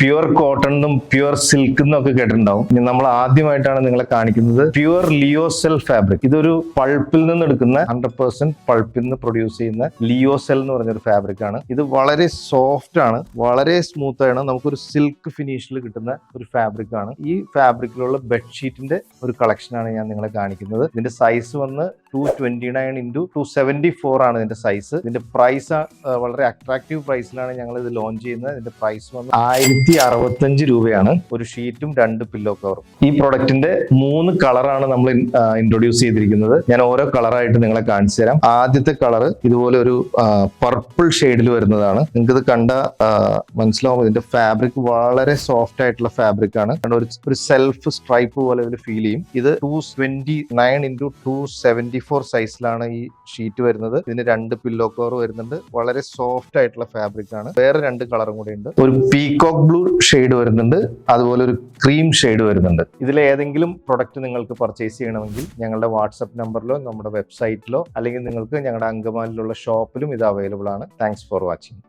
Pure cotton എന്നും pure silk എന്നും ഒക്കെ കേട്ടിട്ടുണ്ടാവും. നമ്മൾ ആദ്യമായിട്ടാണ് നിങ്ങളെ കാണിക്കുന്നത് പ്യുവർ ലിയോസെൽ ഫാബ്രിക്. ഇതൊരു പൾപ്പിൽ നിന്ന് എടുക്കുന്ന 100% പൾപ്പിൽ നിന്ന് പ്രൊഡ്യൂസ് ചെയ്യുന്ന ലിയോസെൽ എന്ന് പറഞ്ഞൊരു ഫാബ്രിക് ആണ്. ഇത് വളരെ സോഫ്റ്റ് ആണ്, വളരെ സ്മൂത്ത് ആണ്, നമുക്കൊരു സിൽക്ക് ഫിനിഷിൽ കിട്ടുന്ന ഒരു ഫാബ്രിക് ആണ്. ഈ ഫാബ്രിക്കിലുള്ള ബെഡ്ഷീറ്റിന്റെ ഒരു കളക്ഷനാണ് ഞാൻ നിങ്ങളെ കാണിക്കുന്നത്. ഇതിന്റെ സൈസ് വന്ന് 229x274 ആണ് ഇതിന്റെ സൈസ്. ഇതിന്റെ പ്രൈസ് വളരെ അട്രാക്റ്റീവ് പ്രൈസിലാണ് ഞങ്ങൾ ഇത് ലോഞ്ച് ചെയ്യുന്നത്. ഇതിന്റെ പ്രൈസ് വന്ന് 1065 രൂപയാണ്. ഒരു ഷീറ്റും 2 പില്ലോ കവറും. ഈ പ്രൊഡക്റ്റിന്റെ 3 കളറാണ് നമ്മൾ ഇൻട്രൊഡ്യൂസ് ചെയ്തിരിക്കുന്നത്. ഞാൻ ഓരോ കളറായിട്ട് നിങ്ങളെ കാണിച്ചു തരാം. ആദ്യത്തെ കളർ ഇതുപോലെ ഒരു പർപ്പിൾ ഷെയ്ഡിൽ വരുന്നതാണ്. നിങ്ങൾക്ക് ഇത് കണ്ട മനസ്സിലാവും. ഇതിന്റെ ഫാബ്രിക് വളരെ സോഫ്റ്റ് ആയിട്ടുള്ള ഫാബ്രിക് ആണ്. ഒരു സെൽഫ് സ്ട്രൈപ്പ് പോലെ ഒരു ഫീൽ ചെയ്യും. ഇത് 229x274 സൈസിലാണ് ഈ ഷീറ്റ് വരുന്നത്. ഇതിന് 2 പില്ലോ കവർ വരുന്നുണ്ട്. വളരെ സോഫ്റ്റ് ആയിട്ടുള്ള ഫാബ്രിക് ആണ്. വേറെ 2 കളറും കൂടെ ഉണ്ട്. ഒരു പീകോക്ക് ബ്ലൂ ഷെയ്ഡ് വരുന്നുണ്ട്, അതുപോലെ ഒരു ക്രീം ഷെയ്ഡ് വരുന്നുണ്ട്. ഇതിൽ ഏതെങ്കിലും പ്രൊഡക്റ്റ് നിങ്ങൾക്ക് പർച്ചേസ് ചെയ്യണമെങ്കിൽ ഞങ്ങളുടെ വാട്സ്ആപ്പ് നമ്പറിലോ നമ്മുടെ വെബ്സൈറ്റിലോ അല്ലെങ്കിൽ നിങ്ങൾക്ക് ഞങ്ങളുടെ അങ്കമാലിലുള്ള ഷോപ്പിലും ഇത് അവൈലബിൾ ആണ്. Thanks for watching.